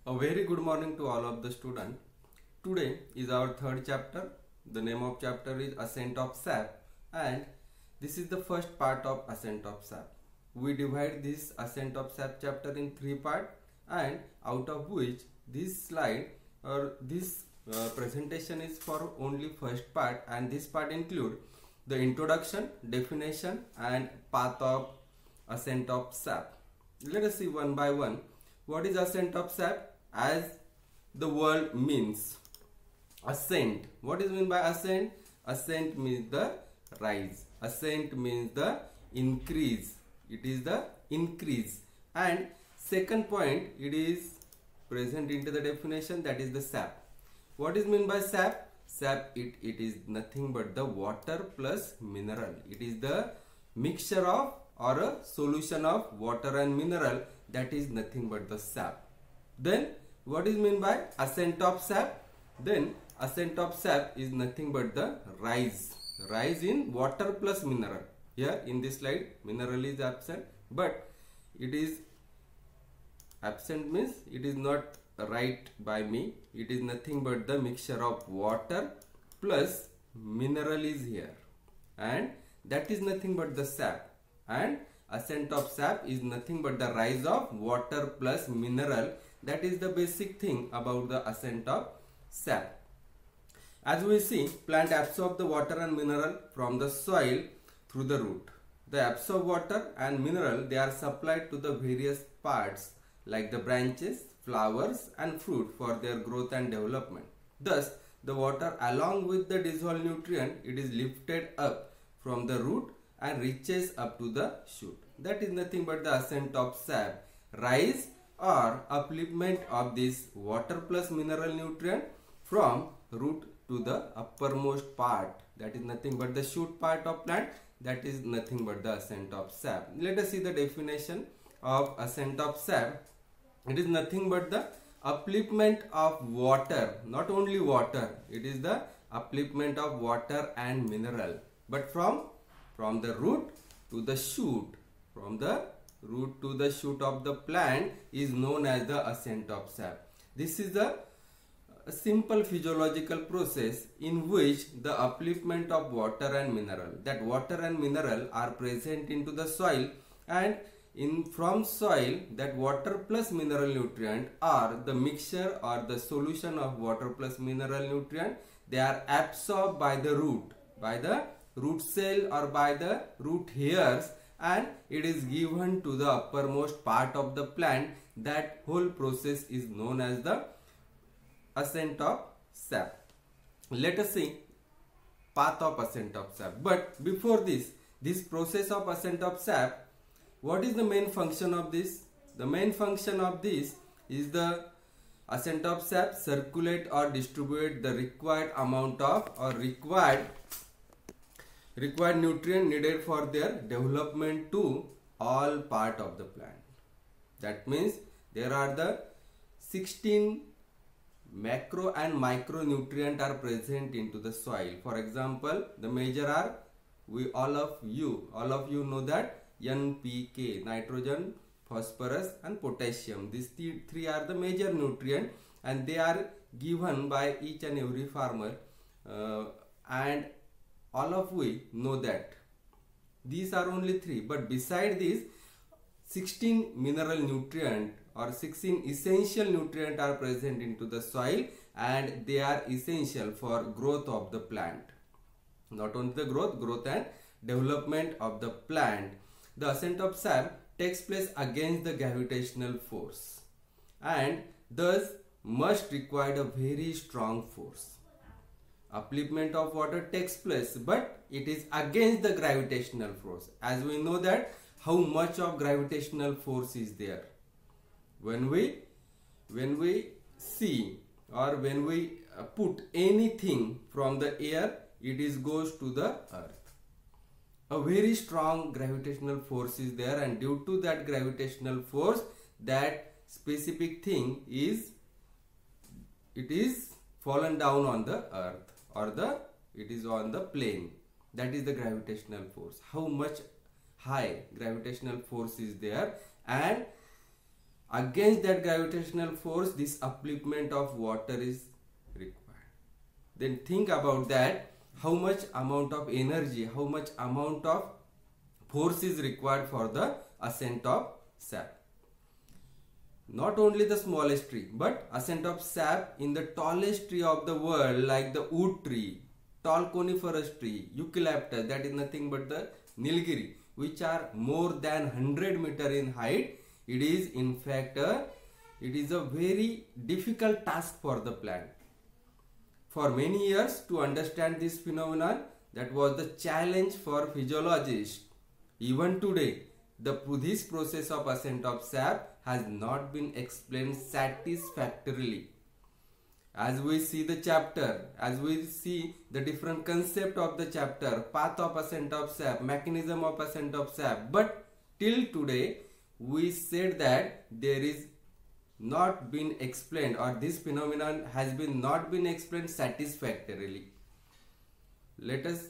A very good morning to all of the students. Today is our third chapter. The name of chapter is Ascent of sap, and this is the first part of Ascent of sap. We divide this Ascent of sap chapter in three parts, and out of which this slide or this presentation is for only first part, and this part include the introduction, definition and path of ascent of sap. Let us see one by one. What is ascent of sap? As the word means ascent. What is meant by ascent? Ascent means the rise. Ascent means the increase. It is the increase. And second point, it is present into the definition, that is the sap. What is meant by sap? Sap, it is nothing but the water plus mineral. It is the mixture of or a solution of water and mineral, that is nothing but the sap. Then what is meant by ascent of sap? Then ascent of sap is nothing but the rise in water plus mineral. Here in this slide mineral is absent, but it is absent means it is not right by me. It is nothing but the mixture of water plus mineral is here, and that is nothing but the sap. And ascent of sap is nothing but the rise of water plus mineral. That is the basic thing about the ascent of sap. As we see, plant absorb the water and mineral from the soil through the root. The absorb water and mineral, they are supplied to the various parts like the branches, flowers and fruit for their growth and development. Thus, the water along with the dissolved nutrient, it is lifted up from the root and reaches up to the shoot. That is nothing but the ascent of sap. Rise or upliftment of this water plus mineral nutrient from root to the uppermost part. That is nothing but the shoot part of plant. That is nothing but the ascent of sap. Let us see the definition of ascent of sap. It is nothing but the upliftment of water, not only water. It is the upliftment of water and mineral, but from the root to the shoot. From the root to the shoot of the plant is known as the ascent of sap. This is a simple physiological process in which the upliftment of water and mineral, that water and mineral are present into the soil, and from soil that water plus mineral nutrient or the mixture or the solution of water plus mineral nutrient, they are absorbed by the root cell or by the root hairs, and it is given to the uppermost part of the plant. That whole process is known as the ascent of sap. Let us see path of ascent of sap. But before this process of ascent of sap, what is the main function of this? The main function of this is the ascent of sap circulate or distribute the required amount of or required nutrient needed for their development to all part of the plant. That means there are the 16 macro and micronutrient are present into the soil. For example, the major are, all of you know that NPK, nitrogen, phosphorus and potassium. These three are the major nutrient, and they are given by each and every farmer, and all of we know that these are only three, but beside these 16 mineral nutrient or 16 essential nutrient are present into the soil, and they are essential for growth of the plant. Not only the growth and development of the plant. The ascent of sap takes place against the gravitational force, and thus must require a very strong force. Upliftment of water takes place, but it is against the gravitational force. As we know that how much of gravitational force is there. When we see or when we put anything from the air, it goes to the earth. A very strong gravitational force is there, and due to that gravitational force, that specific thing is fallen down on the earth, or it is on the plane. That is the gravitational force. How much high gravitational force is there, and against that gravitational force, this upliftment of water is required. Then think about that, how much amount of energy, how much amount of force is required for the ascent of sap. Not only the smallest tree, but ascent of sap in the tallest tree of the world, like the wood tree, tall coniferous tree, eucalyptus, that is nothing but the Nilgiri, which are more than 100 meter in height. It is in fact it is a very difficult task for the plant. For many years to understand this phenomenon, that was the challenge for physiologists. Even today, this process of ascent of sap has not been explained satisfactorily. As we see the chapter, as we see the different concept of the chapter, path of ascent of sap, mechanism of ascent of sap, but till today we said that there is not been explained, or this phenomenon has been not been explained satisfactorily. Let us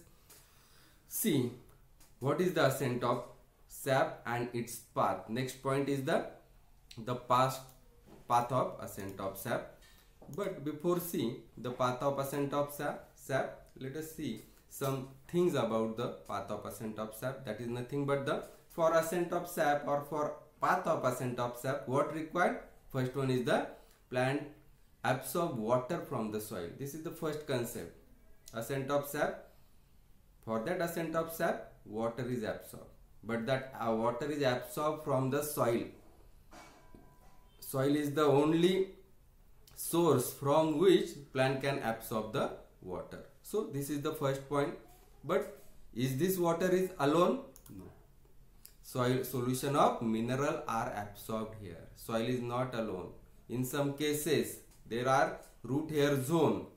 see what is the ascent of sap and its path. Next point is the path of ascent of sap. But before seeing the path of ascent of sap, let us see some things about the path of ascent of sap. That is nothing but the, for ascent of sap or for path of ascent of sap, what required? First one is the plant absorb water from the soil. This is the first concept. Ascent of sap, for that ascent of sap, water is absorbed. But that water is absorbed from the soil. Soil is the only source from which plant can absorb the water. So this is the first point. But is this water is alone? No. Soil solution of mineral are absorbed here. Soil is not alone. In some cases there are root hair zone.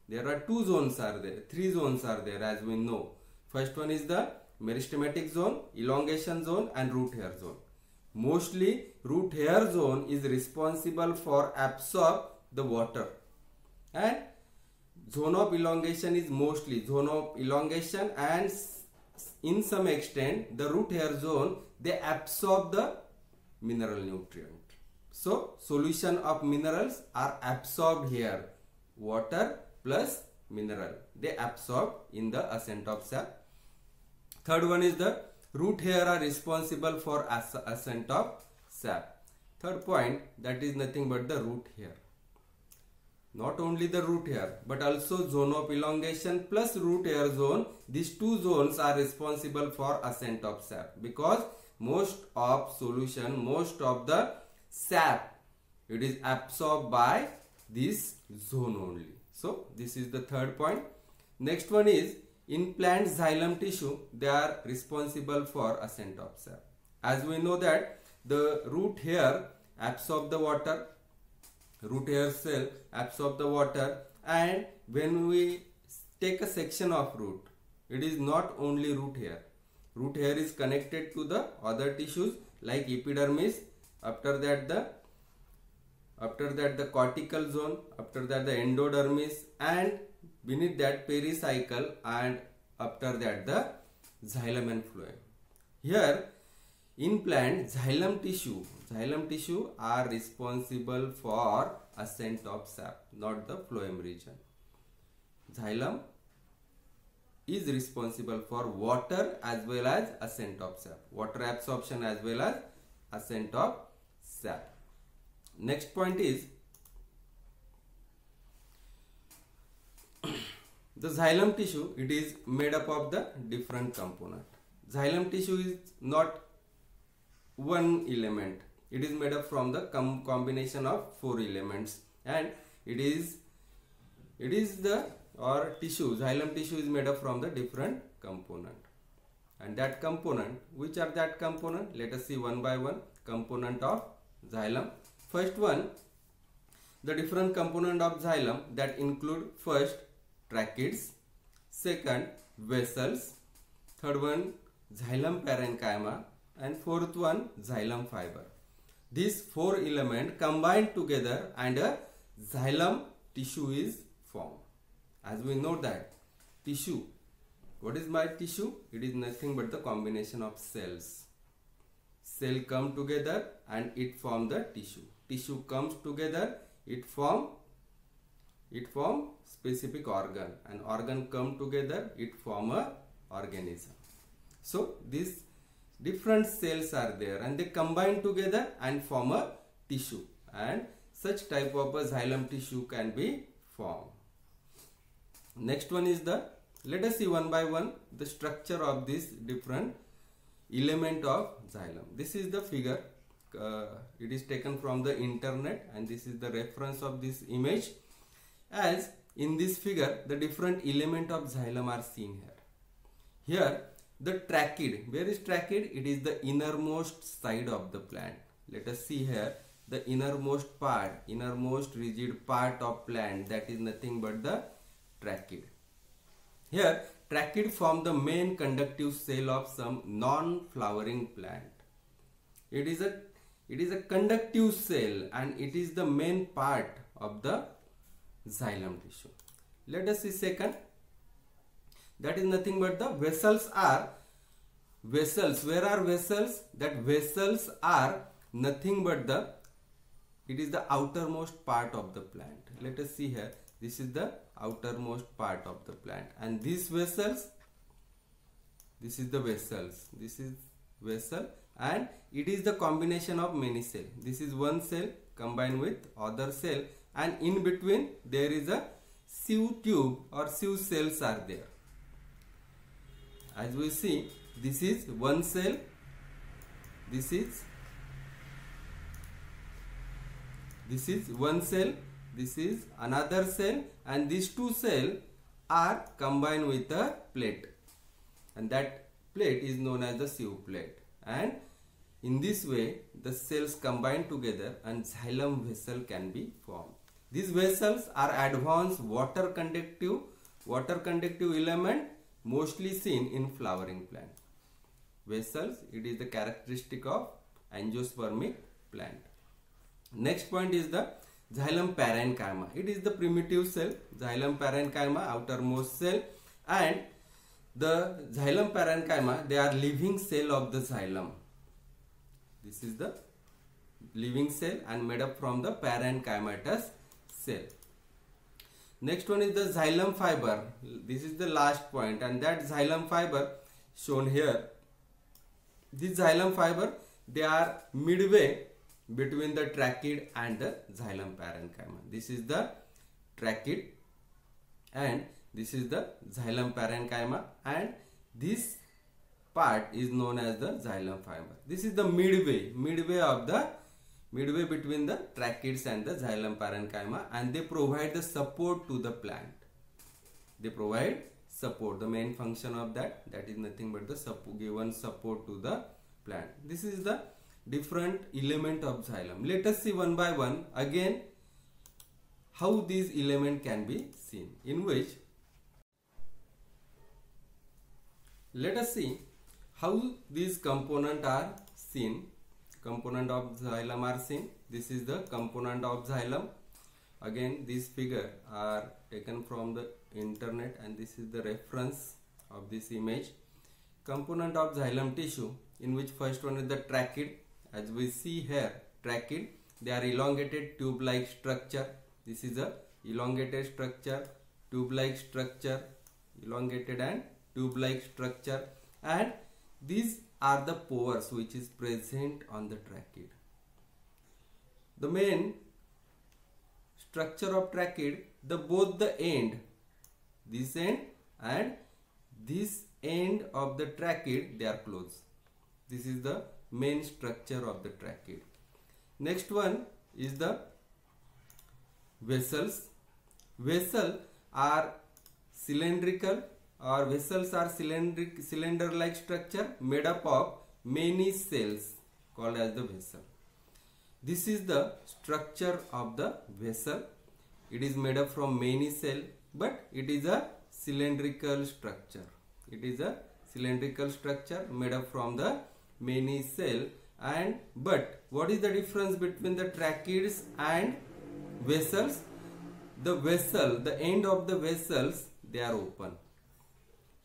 There are two zones are there, three zones are there as we know. First one is the meristematic zone, elongation zone and root hair zone. Mostly root hair zone is responsible for absorb the water, and zone of elongation is mostly zone of elongation, and in some extent the root hair zone, they absorb the mineral nutrient. So solution of minerals are absorbed here, water plus mineral, they absorb in the ascent of sap. Third one is the root hair are responsible for ascent of sap. Third point, that is nothing but the root hair. Not only the root hair, but also zone of elongation plus root hair zone. These two zones are responsible for ascent of sap, because most of solution, most of the sap, it is absorbed by this zone only. So this is the third point. Next one is, in plant xylem tissue, they are responsible for ascent of sap. As we know that the root hair absorb the water, root hair cell absorb the water, and when we take a section of root, it is not only root hair. Root hair is connected to the other tissues like epidermis, after that the cortical zone, after that the endodermis, and beneath that pericycle, and after that the xylem and phloem. Here in plant, xylem tissue are responsible for ascent of sap, not the phloem region. Xylem is responsible for water as well as ascent of sap, water absorption as well as ascent of sap. Next point is the xylem tissue. It is made up of the different component. Xylem tissue is not one element. It is made up from the combination of 4 elements, and it is the xylem tissue is made up from the different component. And that component, which are that component? Let us see one by one. Component of xylem. First one, the different component of xylem, that include first tracheids, second vessels, third one xylem parenchyma, and fourth one xylem fiber. These 4 elements combined together and a xylem tissue is formed. As we know that tissue, what is my tissue? It is nothing but the combination of cells. cell come together and it form the tissue. Tissue comes together, it form specific organ, and organ come together, it form a organism. So these different cells are there and they combine together and form a tissue, and such type of a xylem tissue can be formed. Next one is the, let us see one by one the structure of this different element of xylem. This is the figure, it is taken from the internet and this is the reference of this image. As in this figure, the different element of xylem are seen here. Here the trachid, where is trachid? It is the innermost side of the plant. Let us see here the innermost part, innermost rigid part of plant, that is nothing but the trachid. Here trachid form the main conductive cell of some non-flowering plant. It is a conductive cell and it is the main part of the xylem tissue. Let us see second. That is nothing but the vessels are vessels. Where are vessels? That vessels are nothing but the, it is the outermost part of the plant. Let us see here. This is the outermost part of the plant, and these vessels, this is the vessels, this is vessel, and it is the combination of many cells. This is one cell combined with other cell, and in between there is a sieve tube or sieve cells are there. As we see, this is one cell, this is one cell, this is another cell, and these two cells are combined with a plate, and that plate is known as the sieve plate. And in this way the cells combine together and xylem vessel can be formed. These vessels are advanced water conductive element mostly seen in flowering plant. Vessels, it is the characteristic of angiospermic plant. Next point is the xylem parenchyma. It is the primitive cell, xylem parenchyma, outermost cell, and the xylem parenchyma, they are living cell of the xylem. This is the living cell and made up from the parenchymatous cell. Next one is the xylem fiber. This is the last point, and that xylem fiber shown here. This xylem fiber, they are midway between the trachid and the xylem parenchyma. This is the trachid and this is the xylem parenchyma, and this part is known as the xylem fiber. This is the midway between the trachids and the xylem parenchyma, and they provide the support to the plant. They provide support. The main function of that is nothing but the given support to the plant. This is the different element of xylem. Let us see one by one again how these elements can be seen, in which let us see how these components are seen. Component of xylem are seen. This is the component of xylem. Again, these figures are taken from the internet and this is the reference of this image. Component of xylem tissue, in which first one is the trachid. As we see here, trachid, they are elongated tube-like structure. This is a elongated structure, tube-like structure, elongated and tube-like structure, and these are the pores which is present on the trachid. The main structure of trachid, both the end, this end and this end of the trachid, they are closed. This is the main structure of the trachid. Next one is the vessels. Vessels are cylindrical, or vessels are cylinder-like structure made up of many cells called as the vessel. This is the structure of the vessel. It is made up from many cells, but it is a cylindrical structure. It is a cylindrical structure made up from the many cells. And but what is the difference between the trachids and vessels? The vessel, the end of the vessels, they are open.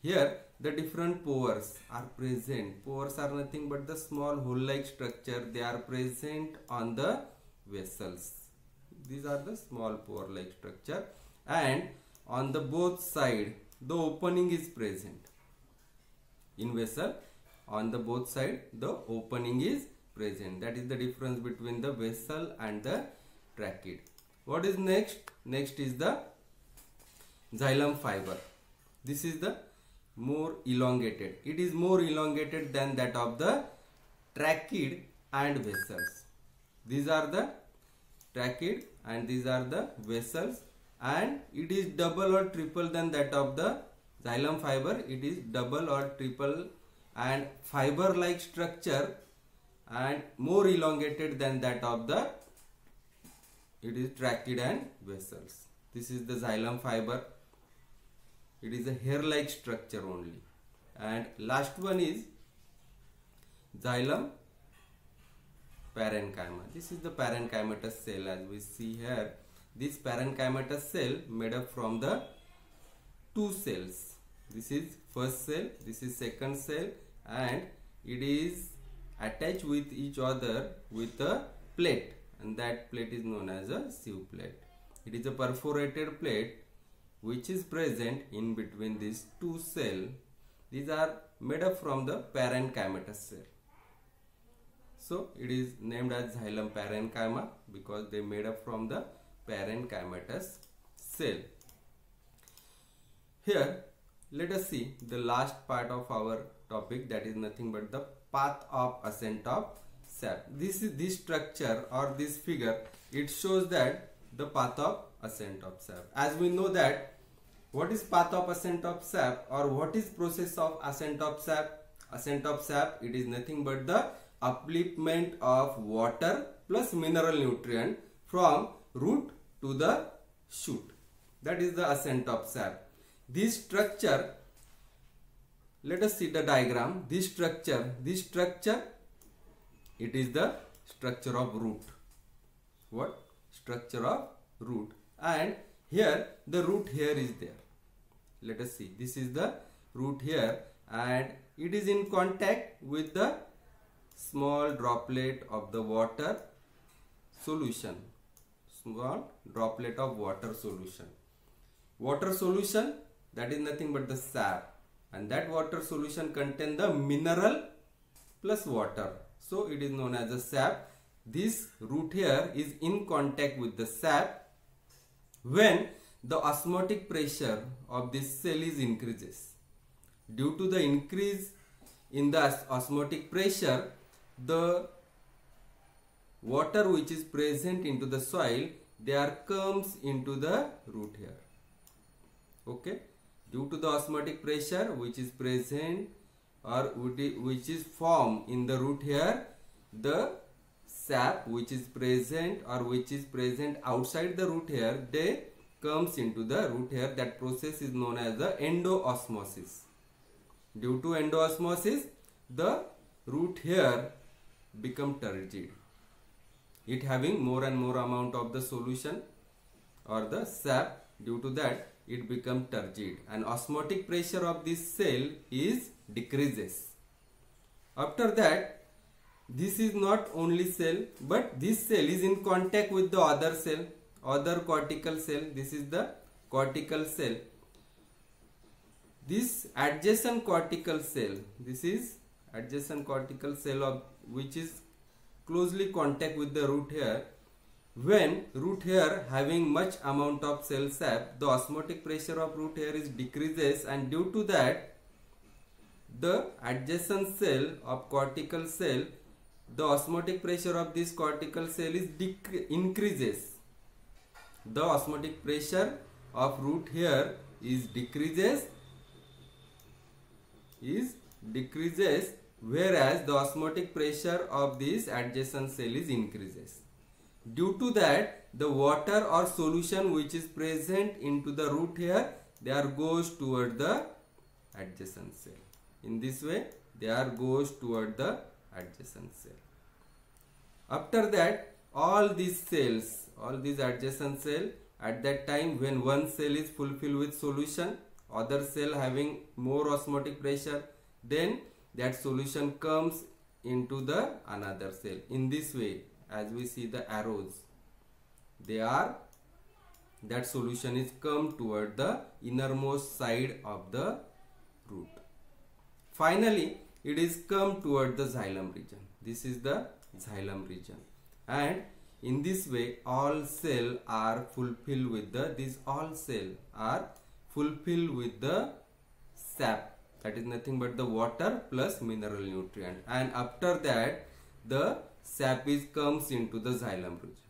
Here the different pores are present. Pores are nothing but the small hole-like structure. They are present on the vessels. These are the small pore-like structure, and on the both side the opening is present. In vessel, on the both side the opening is present. That is the difference between the vessel and the trachea. What is next? Next is the xylem fiber. This is the more elongated. It is more elongated than that of the trachea and vessels. These are the trachea and these are the vessels, and it is double or triple than that of the xylem fiber. It is double or triple and fiber like structure and more elongated than that of the trachea and vessels. This is the xylem fiber. It is a hair like structure only. And last one is xylem parenchyma. This is the parenchymatous cell, as we see here. This parenchymatous cell made up from the two cells. This is first cell, this is second cell, and it is attached with each other with a plate, and that plate is known as a sieve plate. It is a perforated plate which is present in between these two cells. These are made up from the parenchymatous cell. So it is named as xylem parenchyma because they made up from the parenchymatous cell. Here let us see the last part of our topic, that is nothing but the path of ascent of sap. This structure or this figure, it shows that the path of ascent of sap. As we know that what is path of ascent of sap, or what is process of ascent of sap? Ascent of sap, it is nothing but the upliftment of water plus mineral nutrient from root to the shoot. That is the ascent of sap. This structure, let us see the diagram. This structure, it is the structure of root. What? Structure of root. And here the root here is there. Let us see. This is the root here, and it is in contact with the small droplet of the water solution. Small droplet of water solution. Water solution, that is nothing but the sap, and that water solution contains the mineral plus water. So it is known as a sap. This root here is in contact with the sap when the osmotic pressure of this cell is increases. Due to the increase in the osmotic pressure, the water which is present into the soil, there comes into the root here. Okay, due to the osmotic pressure which is present or which is formed in the root here, the sap which is present or which is present outside the root here, they comes into the root here. That process is known as the endoosmosis. Due to endoosmosis, the root here become turgid. It having more and more amount of the solution or the sap. Due to that, it become turgid, and osmotic pressure of this cell is decreases. After that, this is not only cell, but this cell is in contact with the other cell, other cortical cell. This is the cortical cell. This adjacent cortical cell, this is adjacent cortical cell of which is closely contact with the root hair. When root hair having much amount of cell sap, the osmotic pressure of root hair is decreases, and due to that, the adjacent cell of cortical cell, the osmotic pressure of this cortical cell is increases. The osmotic pressure of root hair is decreases, whereas the osmotic pressure of this adjacent cell is increases. Due to that, the water or solution which is present into the root hair, they are goes toward the adjacent cell. In this way, they are goes toward the adjacent cell. After that, all these cells, all these adjacent cell, at that time when one cell is fulfilled with solution, other cell having more osmotic pressure, then that solution comes into the another cell. In this way, as we see the arrows, that solution is come toward the innermost side of the root. Finally, it is come toward the xylem region. This is the xylem region, and in this way all cell are fulfilled with the sap, that is nothing but the water plus mineral nutrient, and after that the sap comes into the xylem region.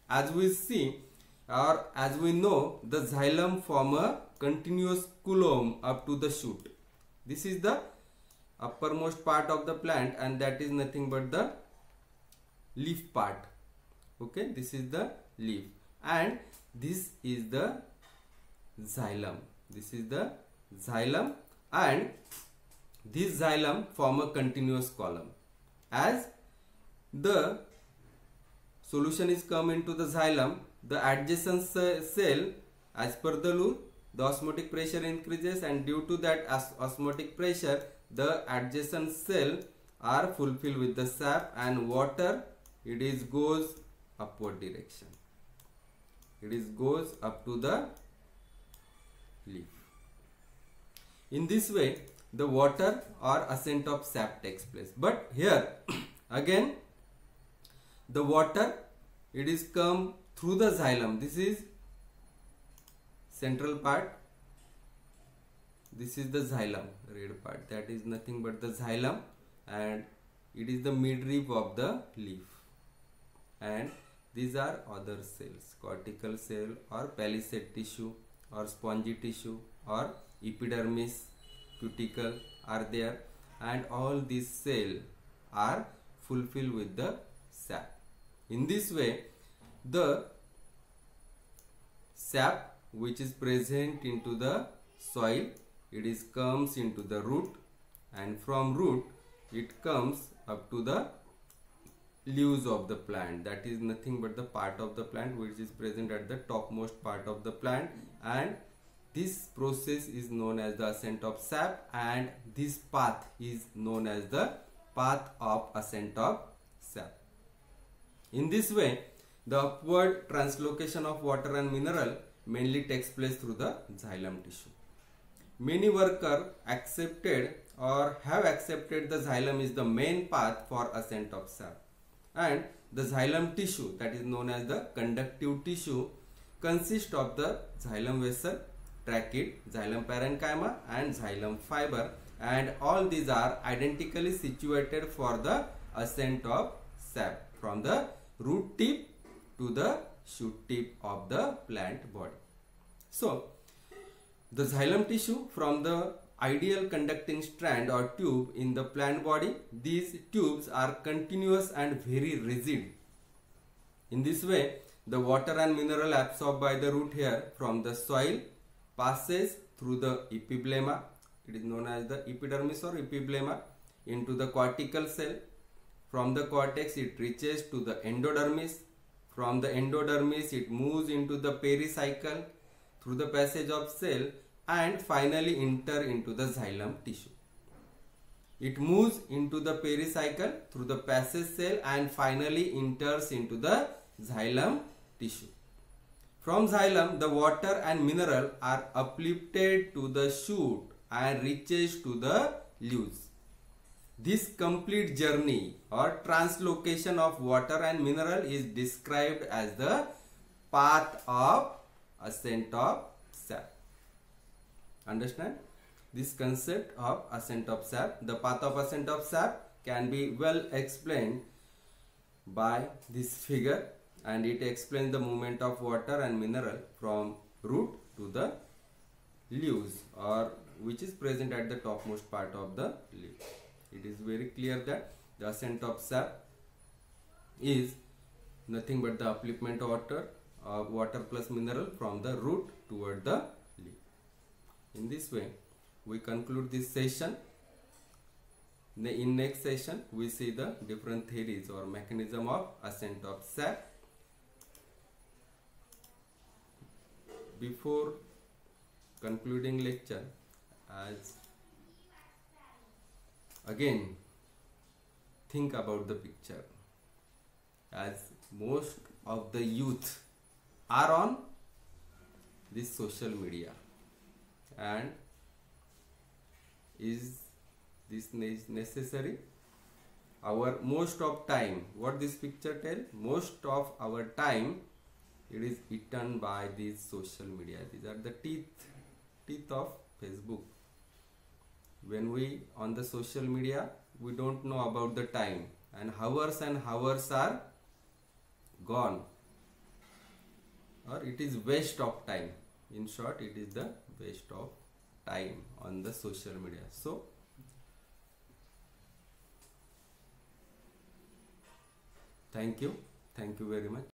As we see, or as we know, the xylem form a continuous column up to the shoot. This is the uppermost part of the plant, and that is nothing but the leaf part. Okay, this is the leaf, and this is the xylem. And this xylem form a continuous column. As the solution is come into the xylem, the adjacent cell, as per the law, the osmotic pressure increases, and due to that osmotic pressure, the adjacent cell are fulfilled with the sap, and water, it is goes upward direction. It is goes up to the leaf. In this way, the water or ascent of sap takes place. But here again, the water, it is come through the xylem. This is central part. This is the xylem, red part. That is nothing but the xylem, and it is the midrib of the leaf. And these are other cells, cortical cell or palisade tissue or spongy tissue or epidermis, cuticle are there, and all these cells are fulfilled with the sap. In this way, the sap which is present into the soil, it is comes into the root, and from root it comes up to the leaves of the plant. That is nothing but the part of the plant which is present at the topmost part of the plant, and this process is known as the ascent of sap, and this path is known as the path of ascent of sap. In this way, the upward translocation of water and mineral mainly takes place through the xylem tissue. Many workers accepted or have accepted the xylem is the main path for ascent of sap, and the xylem tissue, that is known as the conductive tissue, consists of the xylem vessel, trachea, xylem parenchyma and xylem fiber, and all these are identically situated for the ascent of sap from the root tip to the shoot tip of the plant body. So, the xylem tissue from the ideal conducting strand or tube in the plant body, these tubes are continuous and very rigid. In this way, the water and mineral absorbed by the root hair from the soil passes through the epiblema, it is known as the epidermis or epiblema, into the cortical cell. From the cortex it reaches to the endodermis. From the endodermis it moves into the pericycle through the passage of cell, and finally enter into the xylem tissue. It moves into the pericycle through the passage cell and finally enters into the xylem tissue. From xylem, the water and mineral are uplifted to the shoot and reaches to the leaves. This complete journey or translocation of water and mineral is described as the path of ascent of sap. Understand this concept of ascent of sap? The path of ascent of sap can be well explained by this figure, and it explains the movement of water and mineral from root to the leaves, or which is present at the topmost part of the leaf. It is very clear that the ascent of sap is nothing but the upliftment of water plus mineral from the root toward the leaf. In this way, we conclude this session. In next session, we see the different theories or mechanism of ascent of sap. Before concluding lecture, as again think about the picture, as most of the youth are on this social media, and is this necessary? Our most of time, what this picture tell, most of our time it is eaten by these social media. These are the teeth of Facebook. When we on the social media, we don't know about the time, and hours are gone, or it is waste of time. In short, it is the waste of time on the social media. So thank you very much.